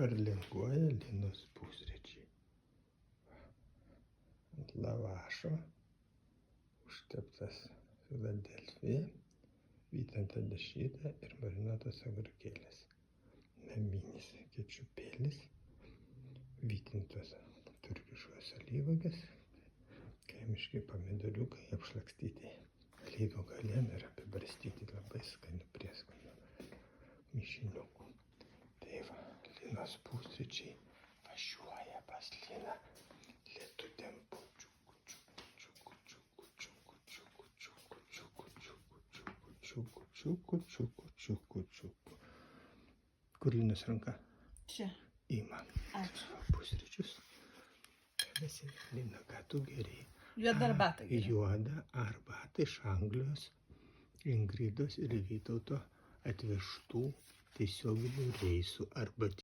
Ar linguoja Linos pusryčiai. Ant lavašo užteptas Filadelfija, vytinta dešrytė ir marinuotas agurkėlis. Naminis kečupėlis, vytintos turkiškos alyvuogės, kaimiški pomidoriukai apšlakstyti alyvų galėm ir apibarstyti labai skanių prieskonių mišiniukų. Tai va, Linos pusryčiai važiuoja pas Liną lietutėm čiuku, čiuku, čiuku, čiuku, čiuku, čiuku, čiuku, čiuku, čiuku, čiuku, čiuku, čiuku, čiuku, čiuku, čiuku. Kur Linos ranka? Čia. Ima. Ačiū. Pusryčius. Visi, Lina, ką tu geriai? Juoda arbata geriu. Juoda arbata iš Anglijos, Ingridos ir Vytauto atvežtų tiesioginių reisų arba